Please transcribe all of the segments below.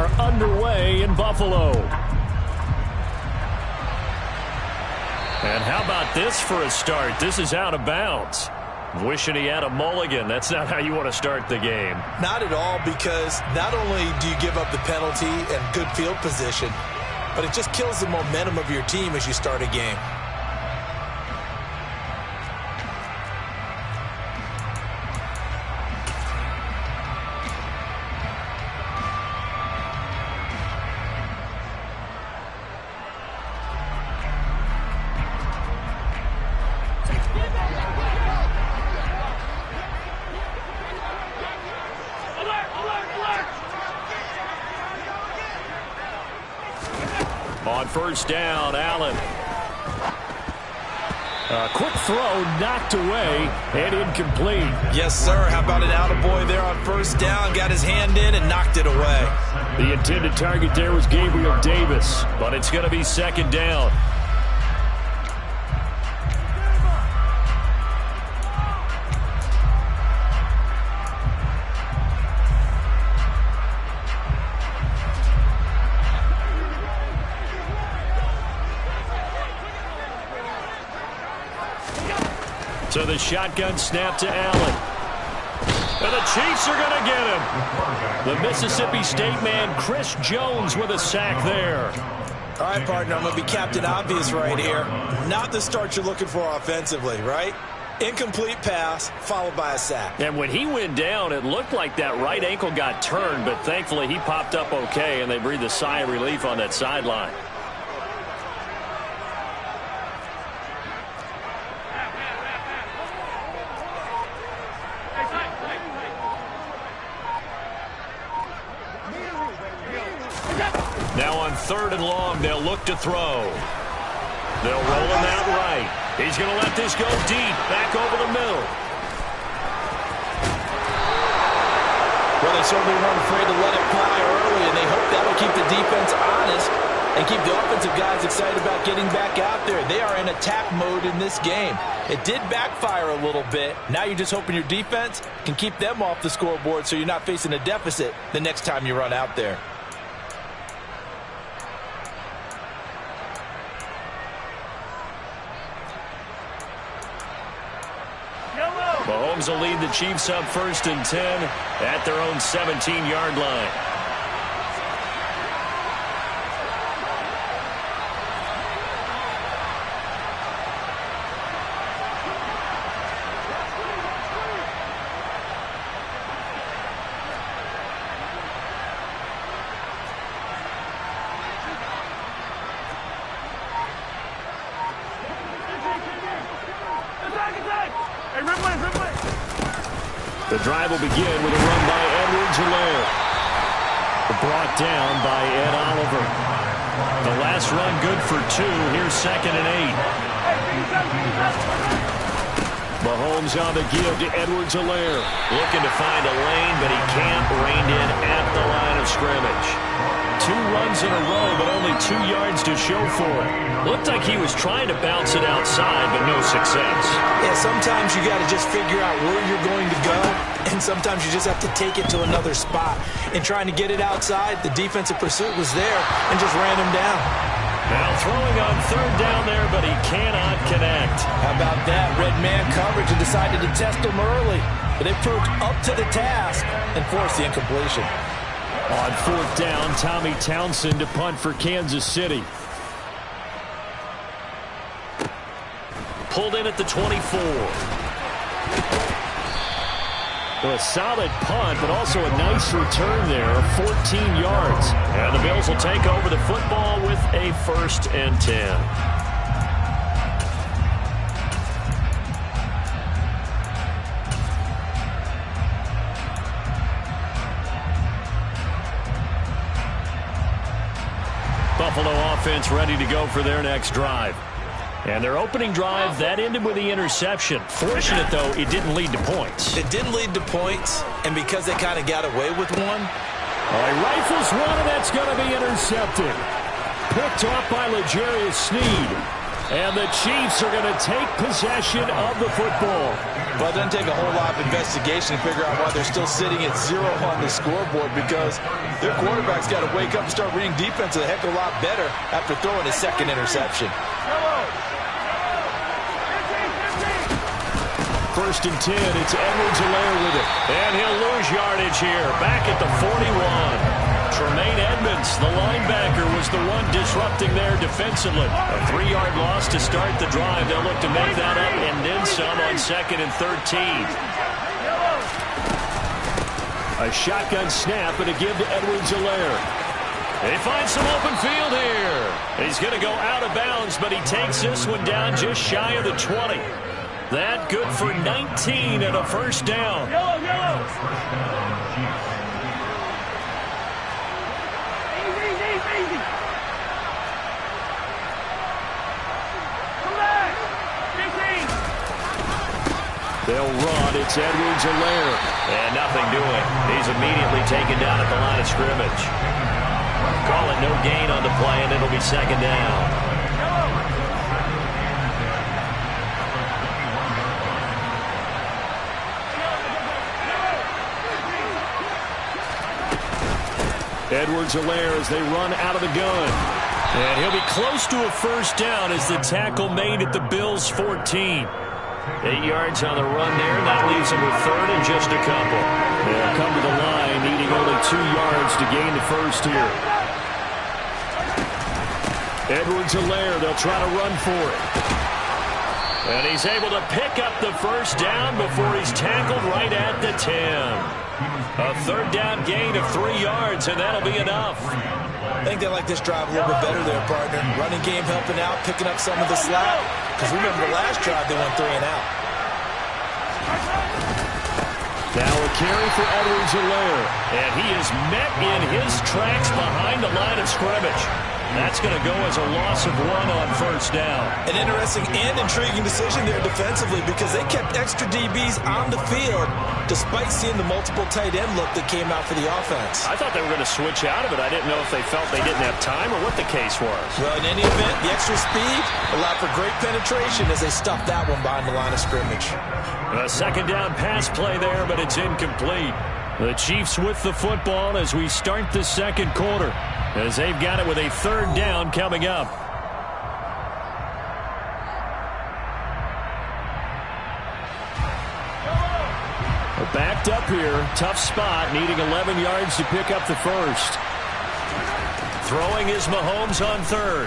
are underway in Buffalo. And how about this for a start? This is out of bounds. Wishing he had a mulligan. That's not how you want to start the game. Not at all, because not only do you give up the penalty and good field position, but it just kills the momentum of your team as you start a game. On first down, Allen. A quick throw knocked away and incomplete. Yes, sir. How about an attaboy there on first down? Got his hand in and knocked it away. The intended target there was Gabriel Davis, but it's going to be second down. So the shotgun snap to Allen. And the Chiefs are going to get him. The Mississippi State man, Chris Jones, with a sack there. All right, partner, I'm going to be Captain Obvious right here. Not the start you're looking for offensively, right? Incomplete pass, followed by a sack. And when he went down, it looked like that right ankle got turned, but thankfully he popped up okay, and they breathed a sigh of relief on that sideline. Now on third and long, they'll look to throw. They'll roll him out right. He's going to let this go deep, back over the middle. Well, they certainly weren't afraid to let it fly early, and they hope that'll keep the defense honest and keep the offensive guys excited about getting back out there. They are in attack mode in this game. It did backfire a little bit. Now you're just hoping your defense can keep them off the scoreboard so you're not facing a deficit the next time you run out there. Mahomes will lead the Chiefs up 1st and 10 at their own 17-yard line. The drive will begin with a run by Edwards-Helaire. Brought down by Ed Oliver. The last run good for 2. Here's 2nd and 8. Mahomes on the give to Edwards-Helaire. Looking to find a lane, but he can't. Reined in at the line of scrimmage. 2 runs in a row, but only 2 yards to show for it. Looked like he was trying to bounce it outside, but no success. Yeah, sometimes you got to just figure out where you're going to go, and sometimes you just have to take it to another spot. In trying to get it outside, the defensive pursuit was there and just ran him down. Now throwing on 3rd down there, but he cannot connect. How about that? Red man coverage and decided to test him early, but they proved up to the task and forced the incompletion. On 4th down, Tommy Townsend to punt for Kansas City. Pulled in at the 24. Well, a solid punt, but also a nice return there of 14 yards. And the Bills will take over the football with a 1st and 10. Buffalo offense ready to go for their next drive. And their opening drive, that ended with the interception. Fortunate, though, it didn't lead to points. It didn't lead to points, and because they kind of got away with one. He rifles one, and that's going to be intercepted. Picked off by L'Jarius Sneed. And the Chiefs are going to take possession of the football. But it doesn't take a whole lot of investigation to figure out why they're still sitting at 0 on the scoreboard, because their quarterback's got to wake up and start reading defense a heck of a lot better after throwing his second interception. 1st and 10, it's Edwards-Helaire with it. And he'll lose yardage here, back at the 41. Tremaine Edmonds, the linebacker, was the one disrupting there defensively. A 3-yard loss to start the drive. They'll look to make that up and then some on 2nd and 13. A shotgun snap and a give to Edwards-Helaire. They find some open field here. He's going to go out of bounds, but he takes this one down just shy of the 20. That good for 19 and a first down. They'll run. It's Edwards-Helaire. And nothing doing. He's immediately taken down at the line of scrimmage. Call it no gain on the play, and it'll be 2nd down. Edwards-Helaire as they run out of the gun. And he'll be close to a first down as the tackle made at the Bills' 14. 8 yards on the run there. That leaves them with 3rd and just a couple. They'll come to the line needing only 2 yards to gain the first here. Edwards-Helaire, they'll try to run for it. And he's able to pick up the first down before he's tackled right at the 10. A 3rd down gain of 3 yards, and that'll be enough. I think they like this drive a little bit better there, partner. Running game helping out, picking up some of the slack. Because remember the last drive, they went 3 and out. Now a carry for Edwards-Helaire. And he is met in his tracks behind the line of scrimmage. That's going to go as a loss of 1 on first down. An interesting and intriguing decision there defensively, because they kept extra DBs on the field despite seeing the multiple tight end look that came out for the offense. I thought they were going to switch out of it. I didn't know if they felt they didn't have time or what the case was. Well, in any event, the extra speed allowed for great penetration as they stuffed that one behind the line of scrimmage. A 2nd down pass play there, but it's incomplete. The Chiefs with the football as we start the 2nd quarter, as they've got it with a 3rd down coming up. Backed up here, tough spot, needing 11 yards to pick up the first. Throwing is Mahomes on 3rd.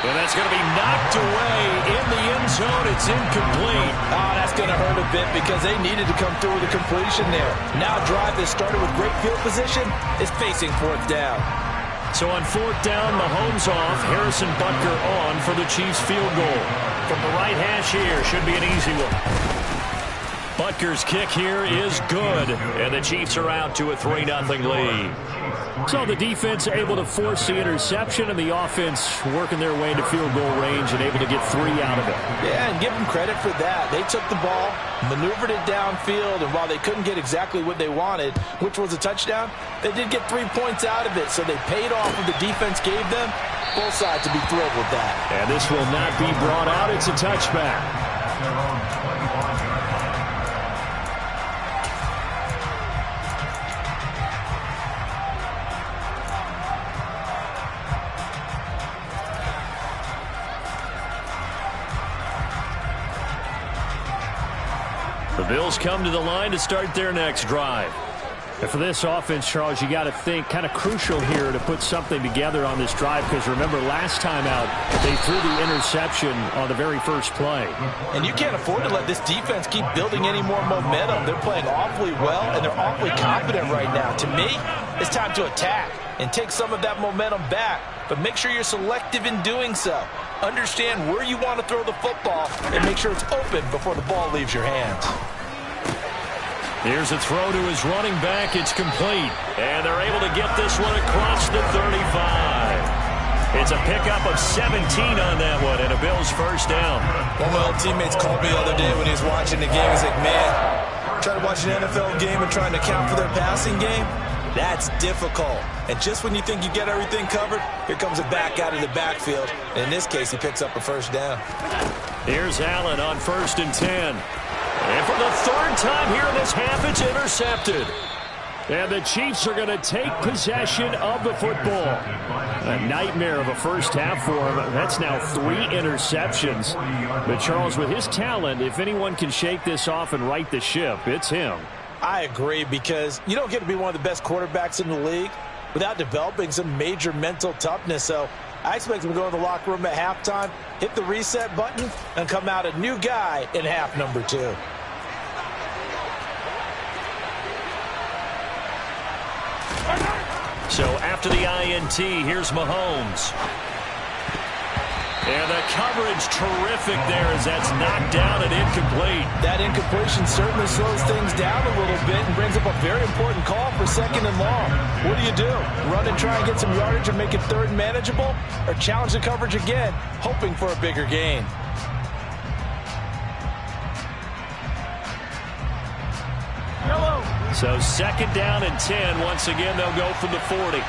And that's going to be knocked away in the end zone. It's incomplete. Oh, that's going to hurt a bit because they needed to come through with a completion there. Now a drive that started with great field position is facing 4th down. So on 4th down, Mahomes off, Harrison Butker on for the Chiefs field goal. From the right hash here, should be an easy one. Butker's kick here is good, and the Chiefs are out to a 3-0 lead. So the defense able to force the interception, and the offense working their way into field goal range and able to get 3 out of it. Yeah, and give them credit for that. They took the ball, maneuvered it downfield, and while they couldn't get exactly what they wanted, which was a touchdown, they did get 3 points out of it, so they paid off what the defense gave them. Both sides to be thrilled with that. And this will not be brought out. It's a touchback. The Bills come to the line to start their next drive. And for this offense, Charles, you got to think kind of crucial here to put something together on this drive, because remember last time out they threw the interception on the very first play. And you can't afford to let this defense keep building any more momentum. They're playing awfully well, and they're awfully confident right now. To me, it's time to attack and take some of that momentum back, but make sure you're selective in doing so. Understand where you want to throw the football and make sure it's open before the ball leaves your hands. Here's a throw to his running back. It's complete. And they're able to get this one across the 35. It's a pickup of 17 on that one and a Bills first down. One of my old teammates called me the other day when he was watching the game. He's like, man, trying to watch an NFL game and trying to account for their passing game. That's difficult. And just when you think you get everything covered, here comes a back out of the backfield. And in this case, he picks up a first down. Here's Allen on 1st and 10. And for the third time here in this half, it's intercepted. And the Chiefs are going to take possession of the football. A nightmare of a first half for him. That's now 3 interceptions. But Charles, with his talent, if anyone can shake this off and right the ship, it's him. I agree, because you don't get to be one of the best quarterbacks in the league without developing some major mental toughness. So I expect him to go in the locker room at halftime, hit the reset button, and come out a new guy in half number 2. So after the INT, here's Mahomes. And the coverage terrific there as that's knocked down and incomplete. That incompletion certainly slows things down a little bit and brings up a very important call for 2nd and long. What do? Run and try and get some yardage and make it 3rd and manageable? Or challenge the coverage again, hoping for a bigger gain? So 2nd down and 10. Once again, they'll go from the 40.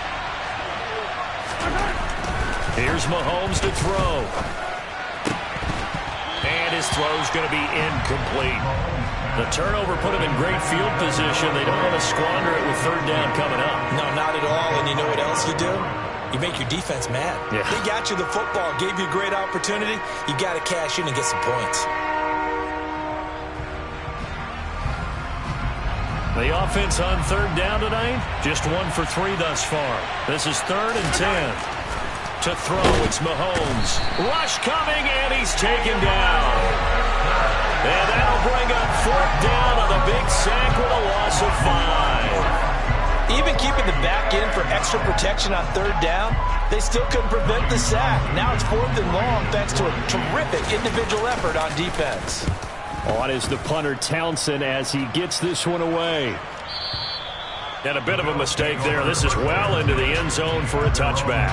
Here's Mahomes to throw. And his throw's going to be incomplete. The turnover put him in great field position. They don't want to squander it with 3rd down coming up. No, not at all. And you know what else you do? You make your defense mad. Yeah. They got you the football, gave you a great opportunity. You got to cash in and get some points. The offense on 3rd down tonight, just 1 for 3 thus far. This is 3rd and 10. To throw, it's Mahomes. Rush coming, and he's taken down. And that'll bring up 4th down on the big sack with a loss of 5. Even keeping the back in for extra protection on 3rd down, they still couldn't prevent the sack. Now it's 4th and long thanks to a terrific individual effort on defense. On is the punter Townsend as he gets this one away. And a bit of a mistake there. This is well into the end zone for a touchback.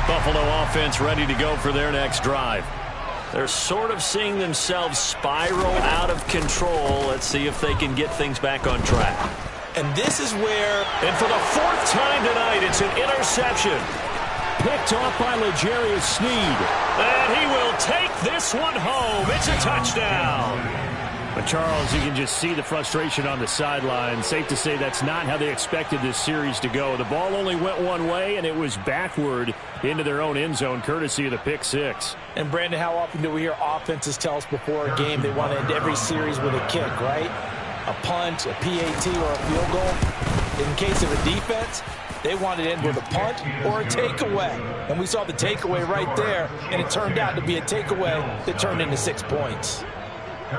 Buffalo offense ready to go for their next drive. They're sort of seeing themselves spiral out of control. Let's see if they can get things back on track. And this is where... And for the 4th time tonight, it's an interception. Picked off by L'Jarius Sneed. And he will take this one home. It's a touchdown. But Charles, you can just see the frustration on the sideline. Safe to say that's not how they expected this series to go. The ball only went one way, and it was backward into their own end zone, courtesy of the pick 6. And, Brandon, how often do we hear offenses tell us before a game they want to end every series with a kick, right? A punt, a PAT, or a field goal. In case of a defense, they wanted to end with a punt or a takeaway. And we saw the takeaway right there, and it turned out to be a takeaway that turned into 6 points.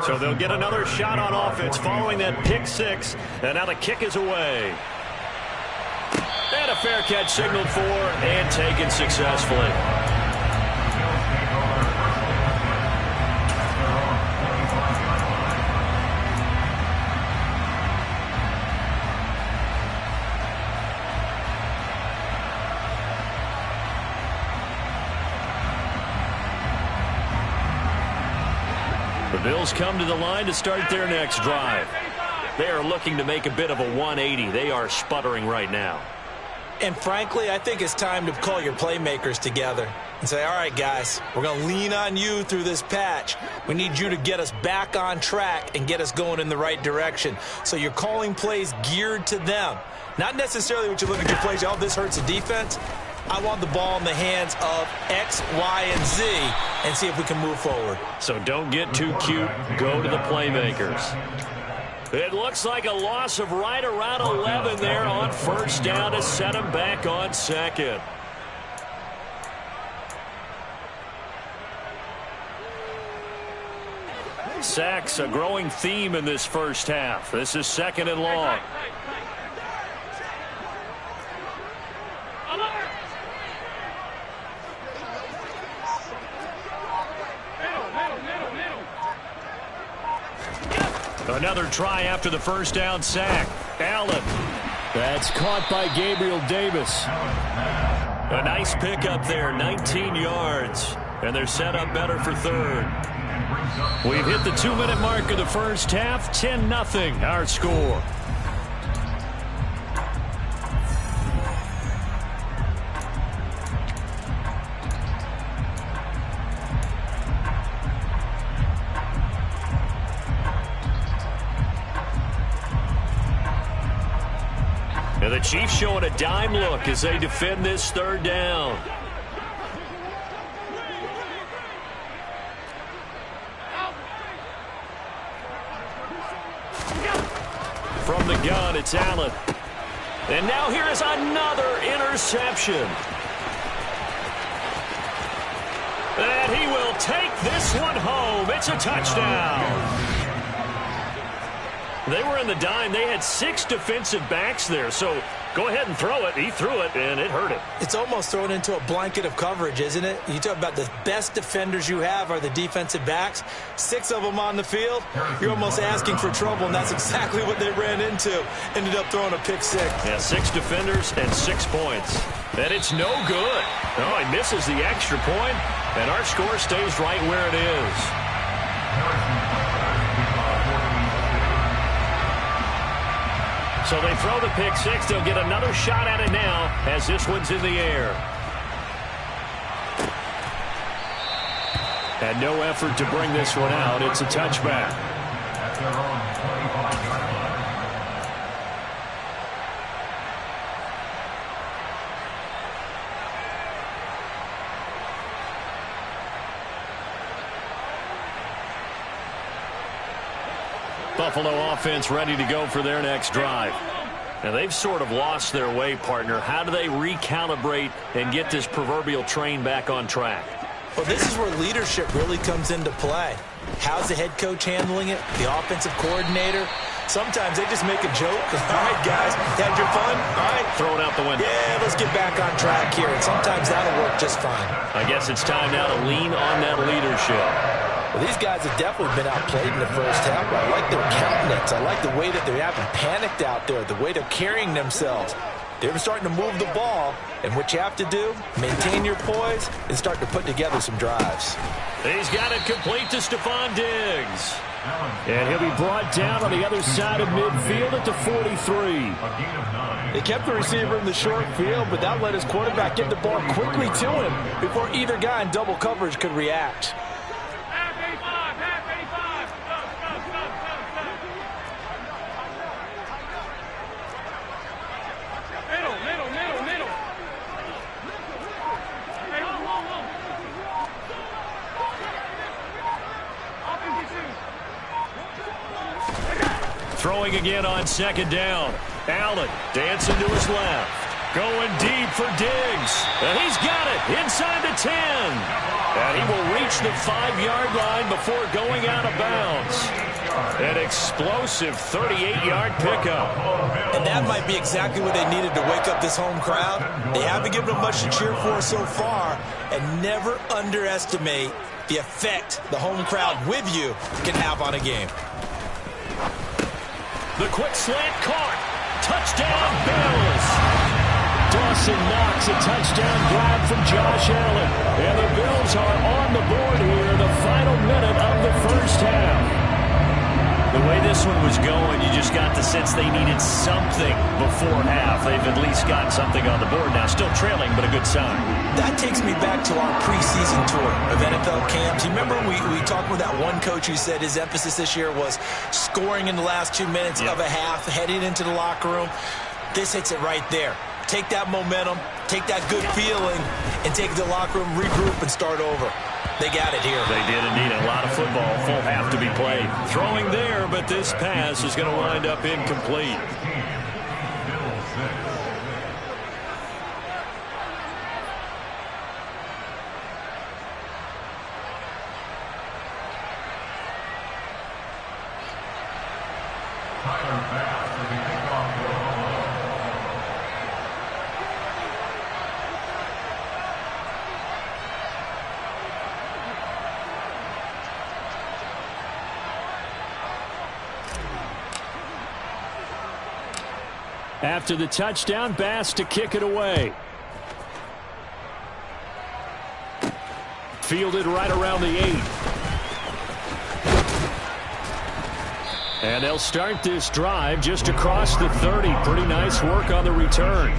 So they'll get another shot on offense following that pick 6. And now the kick is away. And a fair catch signaled for and taken successfully. The Bills come to the line to start their next drive. They are looking to make a bit of a 180. They are sputtering right now. And frankly, I think it's time to call your playmakers together and say, all right, guys, we're going to lean on you through this patch. We need you to get us back on track and get us going in the right direction. So you're calling plays geared to them. Not necessarily what you look at your plays, oh, this hurts the defense. I want the ball in the hands of X, Y, and Z and see if we can move forward. So don't get too cute. Go to the playmakers. It looks like a loss of right around 11 there on 1st down to set them back on 2nd. Sacks, a growing theme in this first half. This is 2nd and long. Another try after the first down sack. Allen. That's caught by Gabriel Davis. A nice pickup there, 19 yards. And they're set up better for third. We've hit the 2-minute mark of the first half. 10-0 our score. And the Chiefs showing a dime look as they defend this third down. From the gun, it's Allen. And now here is another interception. And he will take this one home. It's a touchdown. They were in the dime. They had 6 defensive backs there. So go ahead and throw it. He threw it, and it hurt him. It's almost thrown into a blanket of coverage, isn't it? You talk about the best defenders you have are the defensive backs. 6 of them on the field. You're almost asking for trouble, and that's exactly what they ran into. Ended up throwing a pick 6. Yeah, 6 defenders and 6 points. And it's no good. Oh, he misses the extra point, and our score stays right where it is. So they throw the pick 6. They'll get another shot at it now as this one's in the air. And no effort to bring this one out. It's a touchback. Buffalo offense ready to go for their next drive. And they've sort of lost their way, partner. How do they recalibrate and get this proverbial train back on track? Well, this is where leadership really comes into play. How's the head coach handling it? The offensive coordinator? Sometimes they just make a joke. All right, guys, had your fun? All right. Throw it out the window. Yeah, let's get back on track here. And sometimes that'll work just fine. I guess it's time now to lean on that leadership. Well, these guys have definitely been outplayed in the first half, but I like their countenance. I like the way that they haven't panicked out there, the way they're carrying themselves. They're starting to move the ball, and what you have to do, maintain your poise and start to put together some drives. He's got it complete to Stephon Diggs. And he'll be brought down on the other side of midfield at the 43. They kept the receiver in the short field, but that let his quarterback get the ball quickly to him before either guy in double coverage could react. Throwing again on second down. Allen dancing to his left. Going deep for Diggs. And he's got it inside the 10. And he will reach the 5-yard line before going out of bounds. An explosive 38-yard pickup. And that might be exactly what they needed to wake up this home crowd. They haven't given them much to cheer for so far. And never underestimate the effect the home crowd with you can have on a game. The quick slant caught. Touchdown, Bills. Dawson Knox, a touchdown grab from Josh Allen. And the Bills are on the board here in the final minute of the first half. The way this one was going, you just got the sense they needed something before half. They've at least got something on the board now. Still trailing, but a good sign. That takes me back to our preseason tour of NFL camps. You remember we talked with that one coach who said his emphasis this year was scoring in the last 2 minutes of a half, heading into the locker room. This hits it right there. Take that momentum, take that good feeling, and take it to the locker room, regroup, and start over. They got it here. They did indeed. A lot of football, full half to be played. Throwing there, but this pass is going to wind up incomplete. After the touchdown, Bass to kick it away. Fielded right around the 8. And they'll start this drive just across the 30. Pretty nice work on the return.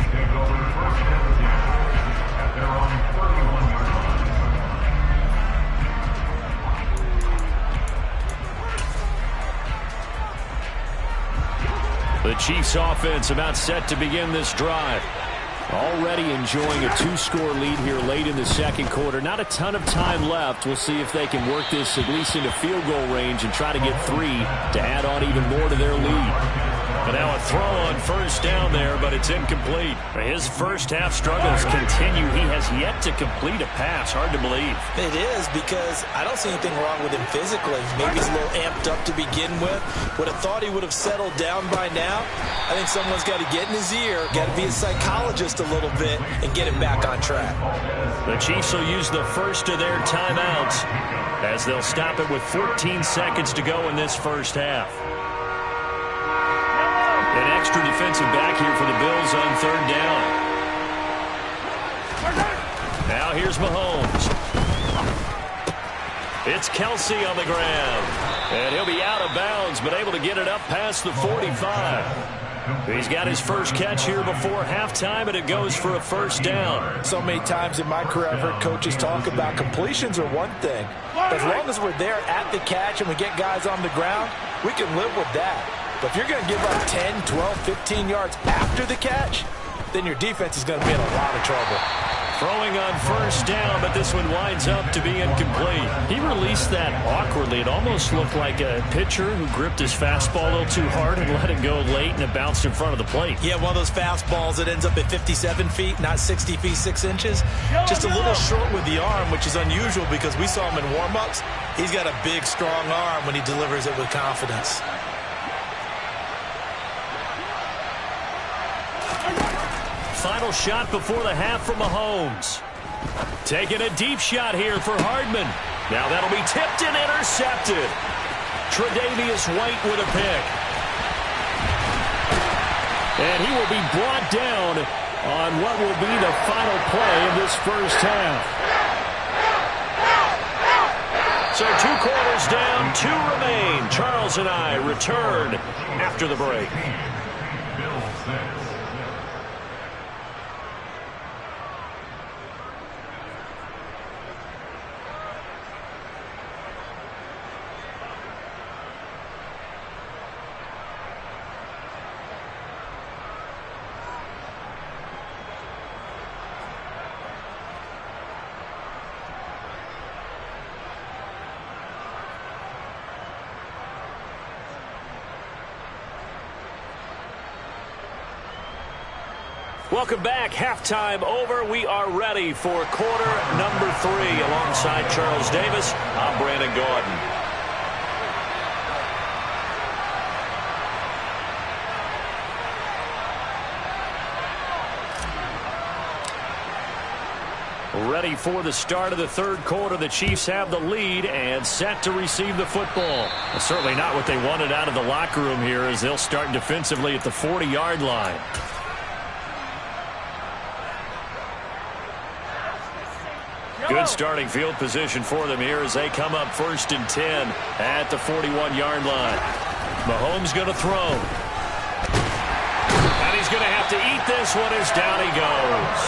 The Chiefs offense about set to begin this drive. Already enjoying a 2-score lead here late in the second quarter. Not a ton of time left. We'll see if they can work this at least into field goal range and try to get 3 to add on even more to their lead. And now a throw on first down there, but it's incomplete. His first half struggles continue. He has yet to complete a pass. Hard to believe. It is, because I don't see anything wrong with him physically. Maybe he's a little amped up to begin with. Would have thought he would have settled down by now. I think someone's got to get in his ear, got to be a psychologist a little bit, and get him back on track. The Chiefs will use the first of their timeouts as they'll stop it with 14 seconds to go in this first half. An extra defensive back here for the Bills on third down. Now here's Mahomes. It's Kelsey on the ground. And he'll be out of bounds, but able to get it up past the 45. He's got his first catch here before halftime, and it goes for a first down. So many times in my career I've heard coaches talk about completions are one thing. As long as we're there at the catch and we get guys on the ground, we can live with that. But if you're going to give up 10, 12, 15 yards after the catch, then your defense is going to be in a lot of trouble. Throwing on first down, but this one winds up to be incomplete. He released that awkwardly. It almost looked like a pitcher who gripped his fastball a little too hard and let it go late, and it bounced in front of the plate. Yeah, one of those fastballs that ends up at 57 feet, not 60 feet, 6 inches. Just a little short with the arm, which is unusual because we saw him in warm-ups. He's got a big, strong arm when he delivers it with confidence. Final shot before the half from Mahomes. Taking a deep shot here for Hardman. Now that'll be tipped and intercepted. Tre'Davious White with a pick. And he will be brought down on what will be the final play of this first half. So 2 quarters down, 2 remain. Charles and I return after the break. Welcome back. Halftime over. We are ready for quarter number 3. Alongside Charles Davis, I'm Brandon Gaudin. Ready for the start of the third quarter. The Chiefs have the lead and set to receive the football. Well, certainly not what they wanted out of the locker room here, as they'll start defensively at the 40-yard line. Good starting field position for them here as they come up 1st and 10 at the 41-yard line. Mahomes going to throw. And he's going to have to eat this one as down he goes.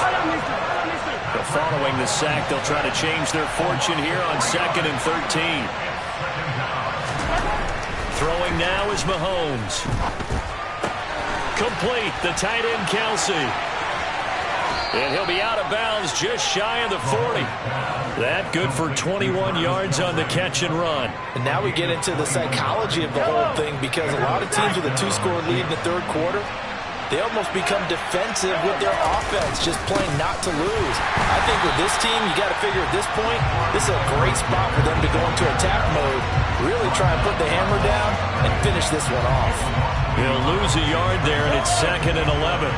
But following the sack, they'll try to change their fortune here on 2nd and 13. Throwing now is Mahomes. Complete, the tight end Kelsey. And he'll be out of bounds just shy of the 40. That good for 21 yards on the catch and run. And now we get into the psychology of the whole thing, because a lot of teams with a 2-score lead in the third quarter, they almost become defensive with their offense, just playing not to lose. I think with this team, you got to figure at this point, this is a great spot for them to go into attack mode, really try and put the hammer down and finish this one off. He'll lose a yard there, and it's 2nd and 11.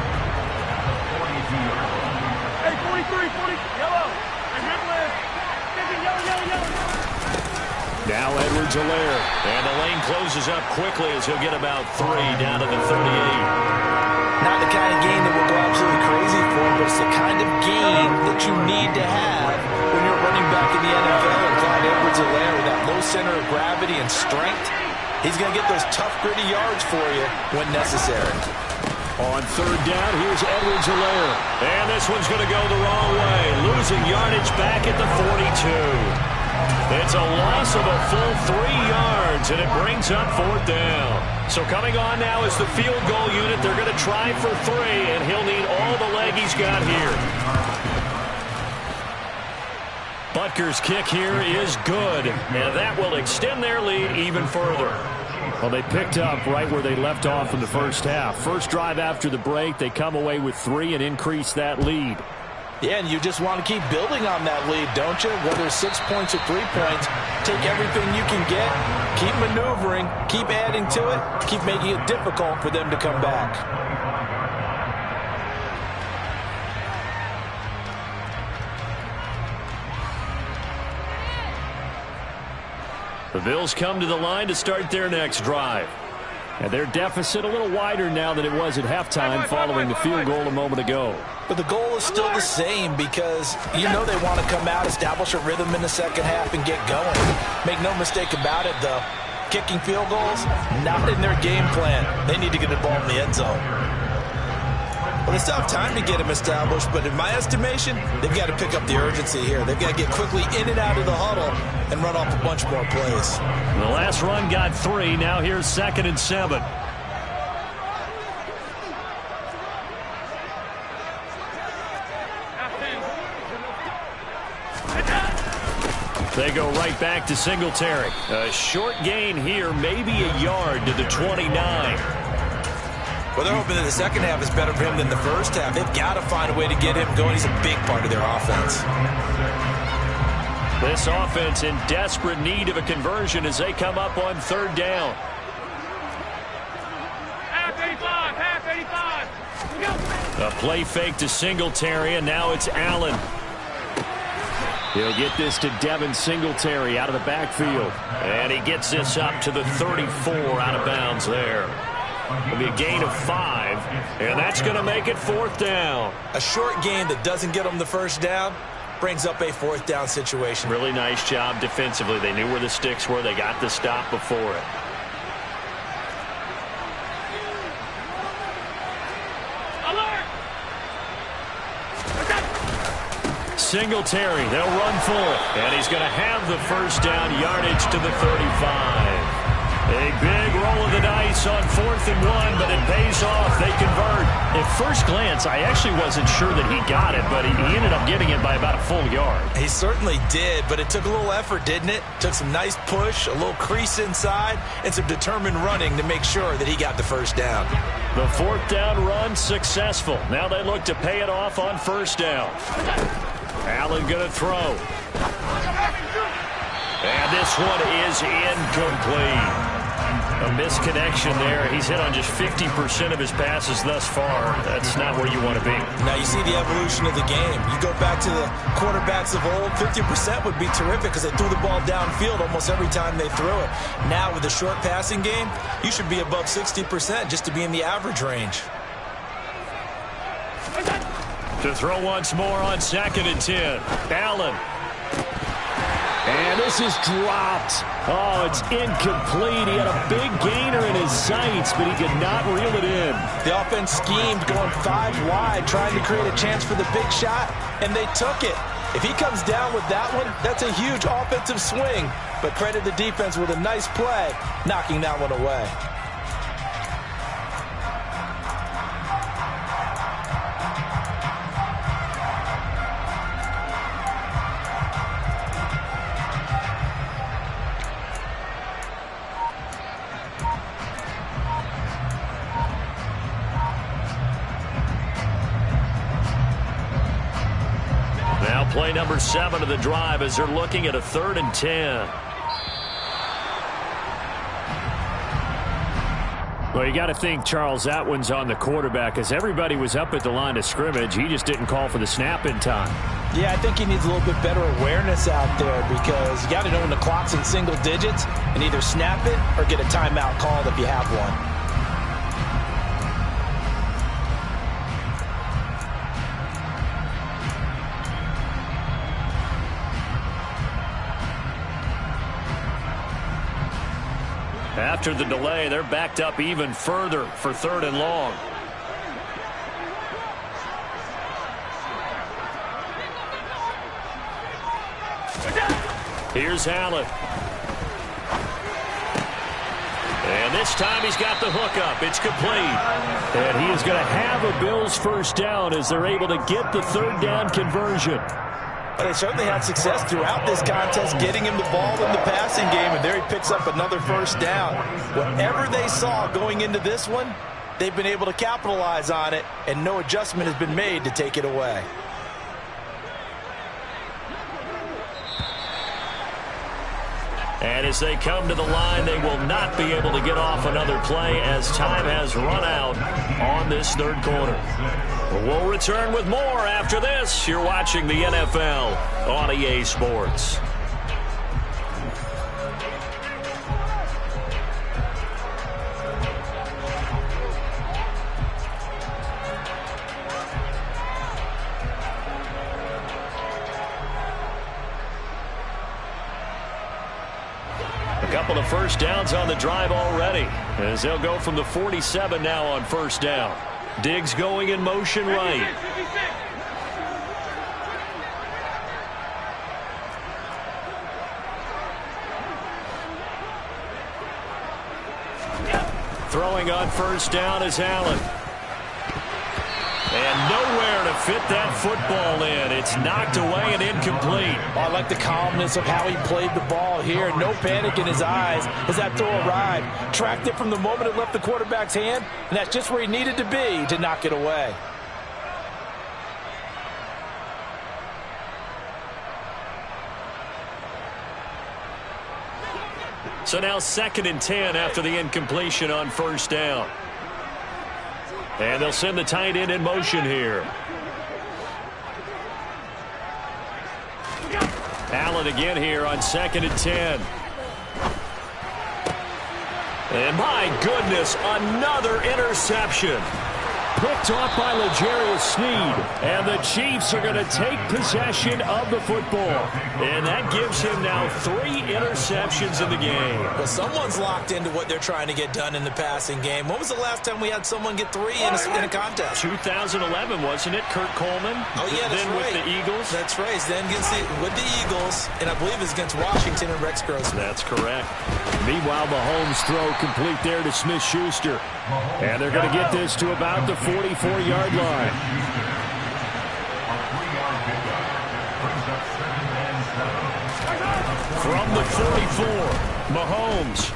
Now Edwards-Helaire. And the lane closes up quickly as he'll get about 3 down to the 38. not the kind of gain that will go absolutely crazy for, but it's the kind of gain that you need to have when you're running back in the NFL. And Clyde Edwards-Helaire, with that low center of gravity and strength, he's going to get those tough, gritty yards for you when necessary. On third down, here's Edwards-Helaire. And this one's going to go the wrong way. Losing yardage back at the 42. It's a loss of a full 3 yards, and it brings up fourth down. So coming on now is the field goal unit. They're going to try for 3, and he'll need all the leg he's got here. Butker's kick here is good, and that will extend their lead even further. Well, they picked up right where they left off in the first half. First drive after the break, they come away with 3 and increase that lead. Yeah, and you just want to keep building on that lead, don't you? Whether it's 6 points or 3 points, take everything you can get, keep maneuvering, keep adding to it, keep making it difficult for them to come back. The Bills come to the line to start their next drive. And their deficit a little wider now than it was at halftime following the field goal a moment ago. But the goal is still the same because you know they want to come out, establish a rhythm in the second half, and get going. Make no mistake about it, though. Kicking field goals, not in their game plan. They need to get the ball in the end zone. Well, they still have time to get them established, but in my estimation, they've got to pick up the urgency here. They've got to get quickly in and out of the huddle and run off a bunch more plays. The last run got 3. Now here's 2nd and 7. They go right back to Singletary. A short gain here, maybe a yard to the 29. Well, they're hoping that the second half is better for him than the first half. They've got to find a way to get him going. He's a big part of their offense. This offense in desperate need of a conversion as they come up on third down. Half 85. A play fake to Singletary, and now it's Allen. He'll get this to Devin Singletary out of the backfield. And he gets this up to the 34 out of bounds there. It'll be a gain of 5, and that's going to make it fourth down. A short gain that doesn't get them the first down brings up a fourth down situation. Really nice job defensively. They knew where the sticks were. They got the stop before it. Singletary, they'll run for it. And he's going to have the first down, yardage to the 35. A big roll of the dice on 4th and 1, but it pays off. They convert. At first glance, I actually wasn't sure that he got it, but he ended up getting it by about a full yard. He certainly did, but it took a little effort, didn't it? Took some nice push, a little crease inside, and some determined running to make sure that he got the first down. The fourth down run successful. Now they look to pay it off on first down. Allen going to throw. And this one is incomplete. A misconnection there. He's hit on just 50% of his passes thus far. That's not where you want to be. Now you see the evolution of the game. You go back to the quarterbacks of old, 50% would be terrific because they threw the ball downfield almost every time they threw it. Now with the short passing game, you should be above 60% just to be in the average range. To throw once more on 2nd and 10. Allen. And this is dropped. Oh, it's incomplete. He had a big gainer in his sights, but he could not reel it in. The offense schemed going 5 wide, trying to create a chance for the big shot, and they took it. If he comes down with that one, that's a huge offensive swing. But credit the defense with a nice play, knocking that one away. Play number 7 of the drive as they're looking at a 3rd and 10. Well, you got to think Charles that one's on the quarterback as everybody was up at the line of scrimmage. He just didn't call for the snap in time. Yeah, I think he needs a little bit better awareness out there because you got to know when the clock's in single digits and either snap it or get a timeout called if you have one. after the delay, they're backed up even further for 3rd and long. Here's Allen. And this time he's got the hook up. It's complete. And he is going to have a Bills first down as they're able to get the 3rd down conversion. Well, they certainly had success throughout this contest getting him the ball in the passing game, and there he picks up another first down. Whatever they saw going into this one, they've been able to capitalize on it, and no adjustment has been made to take it away. And as they come to the line, they will not be able to get off another play as time has run out on this 3rd quarter. We'll return with more after this. You're watching the NFL on EA Sports. A couple of first downs on the drive already, as they'll go from the 47 now on first down. Diggs going in motion right. Throwing on first down is Allen. And nowhere to fit that football in. It's knocked away and incomplete. Oh, I like the calmness of how he played the ball here. No panic in his eyes as that throw arrived. Tracked it from the moment it left the quarterback's hand, and that's just where he needed to be to knock it away. So now 2nd and 10 after the incompletion on first down. And they'll send the tight end in motion here. Allen again here on 2nd and 10. And my goodness, another interception. Picked off by L'Jarius Sneed. And the Chiefs are going to take possession of the football. And that gives him now 3 interceptions in the game. Well, someone's locked into what they're trying to get done in the passing game. When was the last time we had someone get 3 in a contest? 2011, wasn't it? Kurt Coleman? Oh, yeah, that's then right. With the Eagles? That's right. Then with the Eagles, and I believe it's against Washington and Rex Grossman. That's correct. Meanwhile, Mahomes throw complete there to Smith-Schuster. And they're going to get this to about the 44-yard line. From the 44, Mahomes.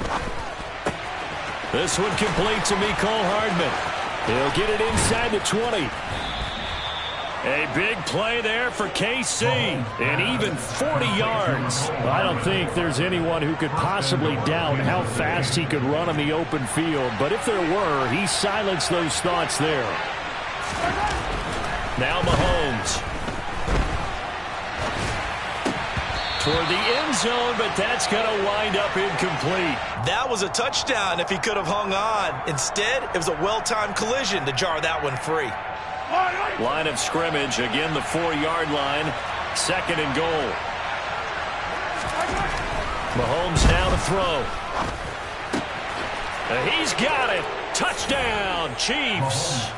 This one complete to Mecole Hardman. He'll get it inside the 20. A big play there for KC, and even 40 yards. I don't think there's anyone who could possibly doubt how fast he could run on the open field, but if there were, he silenced those thoughts there. Now Mahomes. Toward the end zone, but that's going to wind up incomplete. That was a touchdown if he could have hung on. Instead, it was a well-timed collision to jar that one free. Line of scrimmage, again the 4-yard line, 2nd and goal. Mahomes now to throw. He's got it. Touchdown, Chiefs.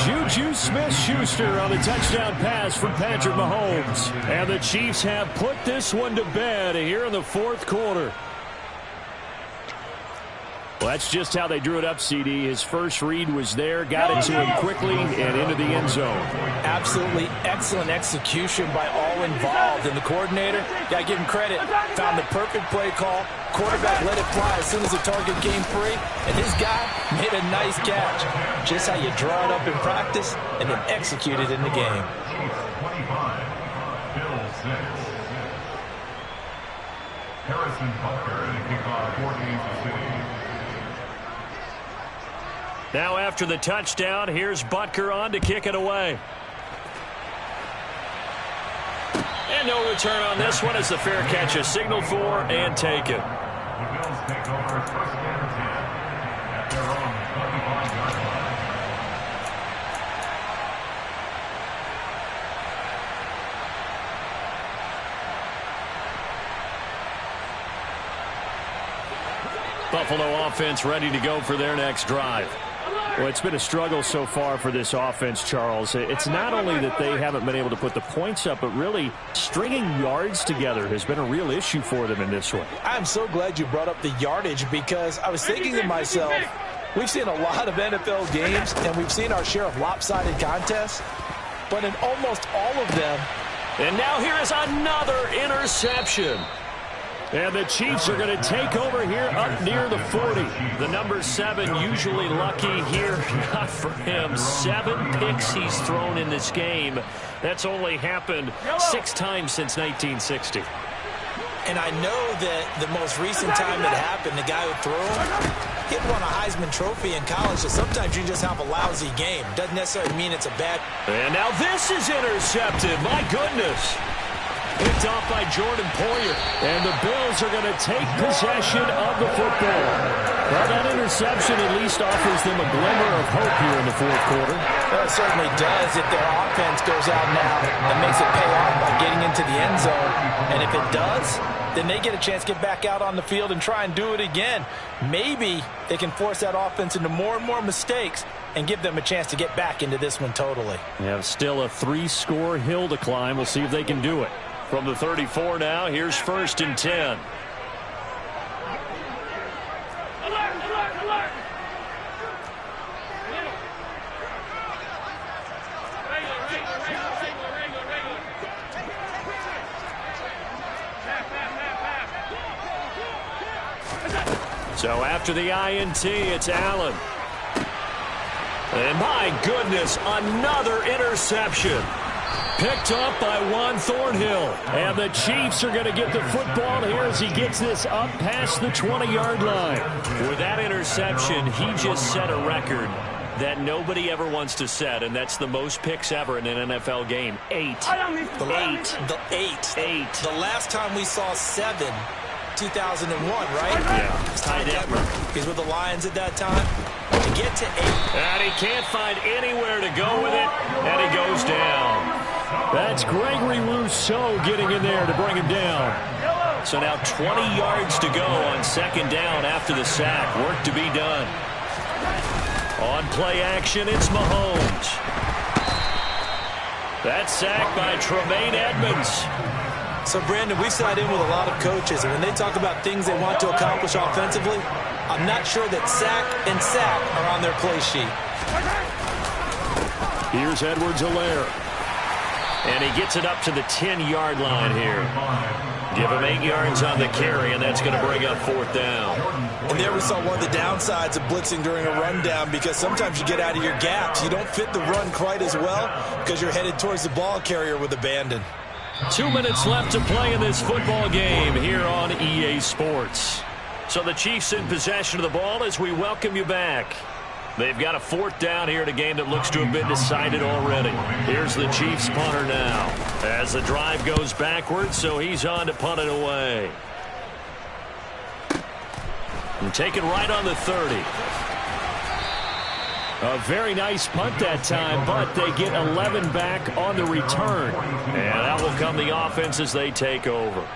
Juju Smith-Schuster on the touchdown pass from Patrick Mahomes. And the Chiefs have put this one to bed here in the 4th quarter. Well, that's just how they drew it up, CD. His first read was there, got it to him quickly, and into the end zone. Absolutely excellent execution by all involved. And the coordinator, got to give him credit, found the perfect play call. Quarterback let it fly as soon as the target came free, and this guy made a nice catch. Just how you draw it up in practice and then execute it in the game. Harrison Butker in the kickoff, 14-6. Now after the touchdown, here's Butker on to kick it away. And no return on this one as the fair catch is signaled for and taken. The Bills take over 1st and 10 at their own 25-yard line. Buffalo offense ready to go for their next drive. Well, it's been a struggle so far for this offense, Charles. It's not only that they haven't been able to put the points up, but really stringing yards together has been a real issue for them in this one. I'm so glad you brought up the yardage, because I was thinking to myself, we've seen a lot of NFL games, and we've seen our share of lopsided contests, but in almost all of them. And now here is another interception. And the Chiefs are going to take over here up near the 40. The number 7 usually lucky here. Not for him. 7 picks he's thrown in this game. That's only happened 6 times since 1960. And I know that the most recent time it happened, the guy who threw him, he won a Heisman Trophy in college, so sometimes you just have a lousy game. Doesn't necessarily mean it's a bad. And now this is intercepted. My goodness. Picked off by Jordan Poyer. And the Bills are going to take possession of the football. Well, that interception at least offers them a glimmer of hope here in the fourth quarter. Well, it certainly does if their offense goes out now and makes it pay off by getting into the end zone. And if it does, then they get a chance to get back out on the field and try and do it again. Maybe they can force that offense into more and more mistakes and give them a chance to get back into this one totally. They have still a 3-score hill to climb. We'll see if they can do it. From the 34 now, here's 1st and 10. So after the INT, it's Allen. And my goodness, another interception. Picked up by Juan Thornhill. And the Chiefs are going to get the football here as he gets this up past the 20-yard line. With that interception, he just set a record that nobody ever wants to set, and that's the most picks ever in an NFL game. 8. The last time we saw 7, 2001, right? Yeah. Ty Detmer. He's with the Lions at that time. To get to 8. And he can't find anywhere to go with it, and he goes down. That's Gregory Rousseau getting in there to bring him down. So now 20 yards to go on 2nd down after the sack. Work to be done. On play action, it's Mahomes. That's sacked by Tremaine Edmonds. So, Brandon, we sat in with a lot of coaches, and when they talk about things they want to accomplish offensively, I'm not sure that sack and sack are on their play sheet. Here's Edwards-Helaire. And he gets it up to the 10-yard line here. Give him 8 yards on the carry, and that's going to bring up 4th down. And there we saw one of the downsides of blitzing during a rundown, because sometimes you get out of your gaps. You don't fit the run quite as well because you're headed towards the ball carrier with abandon. 2 minutes left to play in this football game here on EA Sports. So the Chiefs in possession of the ball as we welcome you back. They've got a 4th down here in a game that looks to have been decided already. Here's the Chiefs punter now as the drive goes backwards, so he's on to punt it away. And taken right on the 30. A very nice punt that time, but they get 11 back on the return. And out will come the offense as they take over.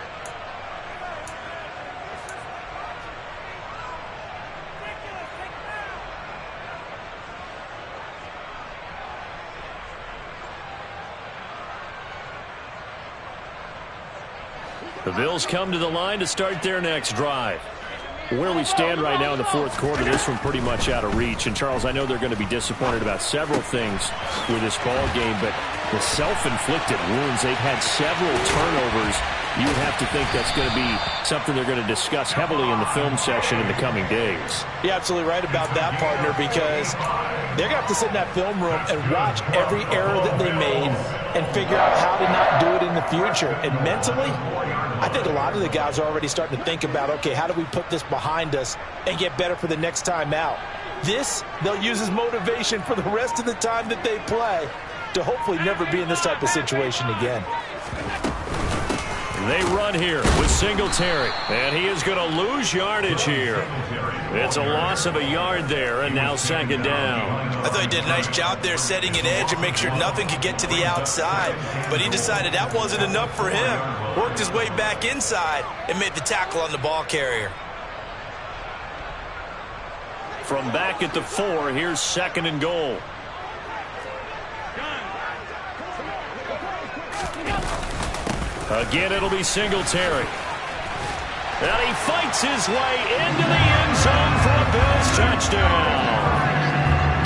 The Bills come to the line to start their next drive. Where we stand right now in the fourth quarter, this one pretty much out of reach. And, Charles, I know they're going to be disappointed about several things with this ball game, but the self-inflicted wounds, they've had several turnovers. You would have to think that's going to be something they're going to discuss heavily in the film session in the coming days. You're absolutely right about that, partner, because they're going to have to sit in that film room and watch every error that they made and figure out how to not do it in the future. And mentally, I think a lot of the guys are already starting to think about, okay, how do we put this behind us and get better for the next time out? This, they'll use as motivation for the rest of the time that they play to hopefully never be in this type of situation again. They run here with Singletary, and he is going to lose yardage here. It's a loss of a yard there, and now 2nd down. I thought he did a nice job there setting an edge and make sure nothing could get to the outside, but he decided that wasn't enough for him. Worked his way back inside and made the tackle on the ball carrier. From back at the 4, here's 2nd and goal. Again, it'll be Singletary. And he fights his way into the end zone for a Bills touchdown.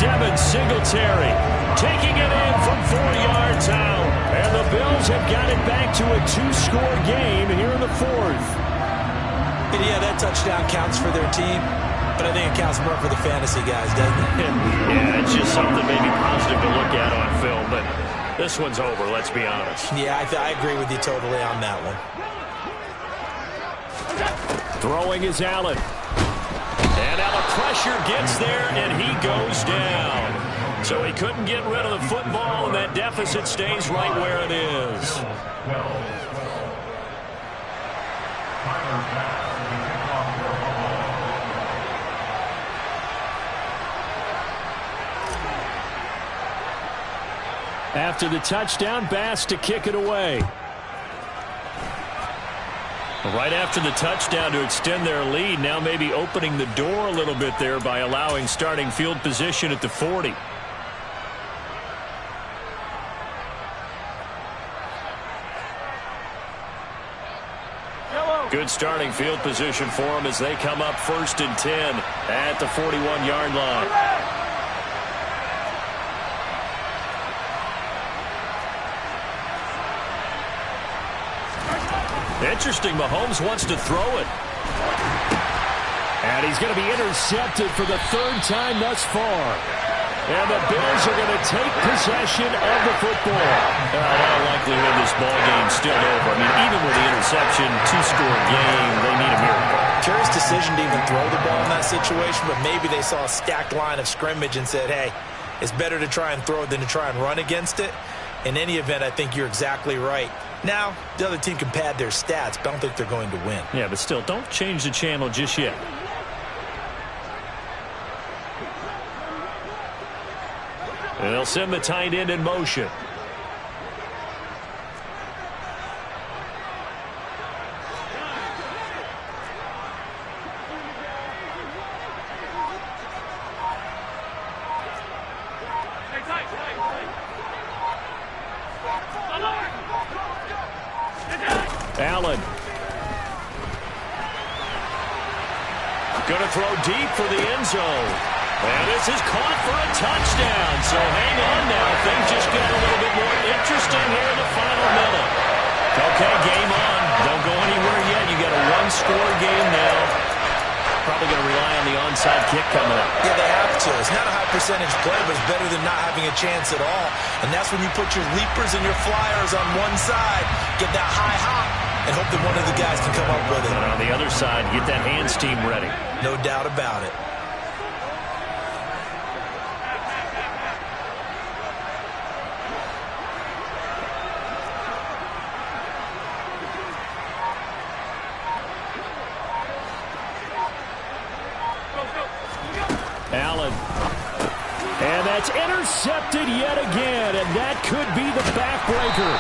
Devin Singletary taking it in from 4 yards out. And the Bills have got it back to a 2-score game here in the 4th. And yeah, that touchdown counts for their team, but I think it counts more for the fantasy guys, doesn't it? Yeah, it's just something maybe positive to look at on film, but this one's over, let's be honest. Yeah, I agree with you totally on that one. Throwing is Allen. And now the pressure gets there, and he goes down. So he couldn't get rid of the football, and that deficit stays right where it is. After the touchdown, Bass to kick it away. Right after the touchdown to extend their lead, now maybe opening the door a little bit there by allowing starting field position at the 40. Good starting field position for them as they come up 1st and 10 at the 41-yard line. Interesting, Mahomes wants to throw it. And he's going to be intercepted for the 3rd time thus far. And the Bills are going to take possession of the football. In all likelihood, this ball game's still over. I mean, even with the interception, 2-score game, they need a miracle. Curious decision to even throw the ball in that situation, but maybe they saw a stacked line of scrimmage and said, hey, it's better to try and throw it than to try and run against it. In any event, I think you're exactly right. Now, the other team can pad their stats, but I don't think they're going to win. Yeah, but still, don't change the channel just yet. And they'll send the tight end in motion. Allen. Going to throw deep for the end zone. And this is caught for a touchdown. So hang on now. Things just get a little bit more interesting here in the final minute. Okay, game on. Don't go anywhere yet. You got a 1-score game now. Probably going to rely on the onside kick coming up. Yeah, they have to. It's not a high percentage play, but it's better than not having a chance at all. And that's when you put your leapers and your flyers on one side, get that high hop, and hope that one of the guys can come up with it. And on the other side, get that hands team ready. No doubt about it. Allen. And that's intercepted yet again, and that could be the backbreaker.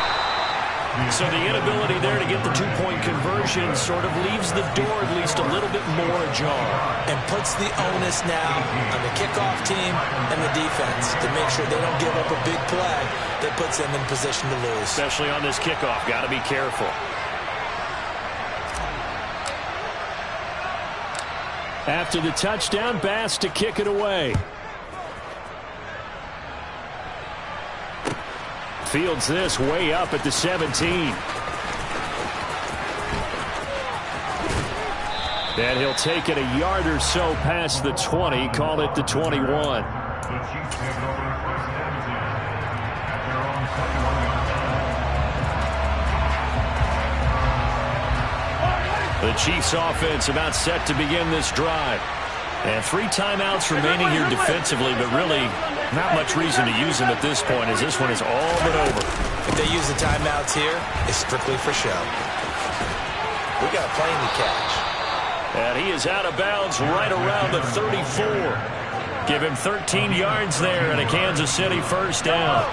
So the inability there to get the 2-point conversion sort of leaves the door at least a little bit more ajar. And puts the onus now on the kickoff team and the defense to make sure they don't give up a big play that puts them in position to lose. Especially on this kickoff. Got to be careful. After the touchdown, Bass to kick it away. Fields this way up at the 17. And he'll take it a yard or so past the 20, call it the 21. The Chiefs offense about set to begin this drive. And 3 timeouts remaining here defensively, but really not much reason to use them at this point as this one is all but over. If they use the timeouts here, it's strictly for show. We got a plane to catch. And he is out of bounds right around the 34. Give him 13 yards there and a Kansas City first down.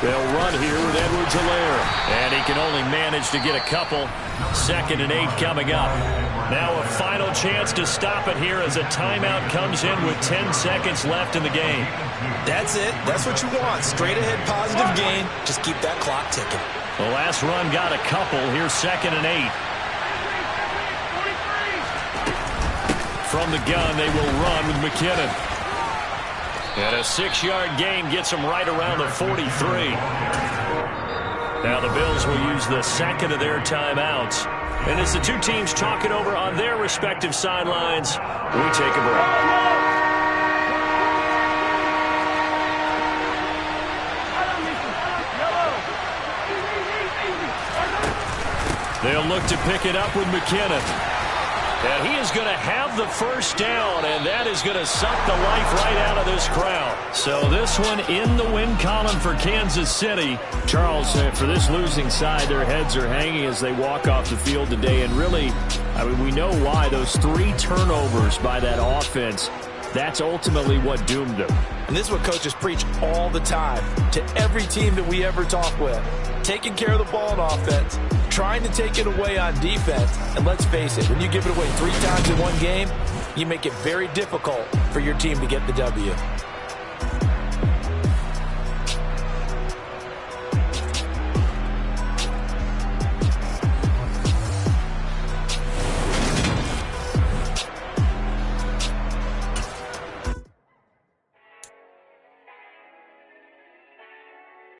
They'll run here with Edwards-Helaire. And he can only manage to get a couple. 2nd and 8 coming up. Now a final chance to stop it here as a timeout comes in with 10 seconds left in the game. That's it. That's what you want. Straight ahead positive gain. Just keep that clock ticking. The last run got a couple. Here's 2nd and 8. From the gun, they will run with McKinnon. And a 6-yard gain gets them right around the 43. Now the Bills will use the 2nd of their timeouts. And as the two teams talk it over on their respective sidelines, we take a break. They'll look to pick it up with McKinnon. And he is going to have the first down, and that is going to suck the life right out of this crowd. So this one in the win column for Kansas City. Charles, for this losing side, their heads are hanging as they walk off the field today. And really, I mean, we know why. Those 3 turnovers by that offense, that's ultimately what doomed them. And this is what coaches preach all the time to every team that we ever talk with. Taking care of the ball on offense, trying to take it away on defense. And let's face it, when you give it away 3 times in one game, you make it very difficult for your team to get the W.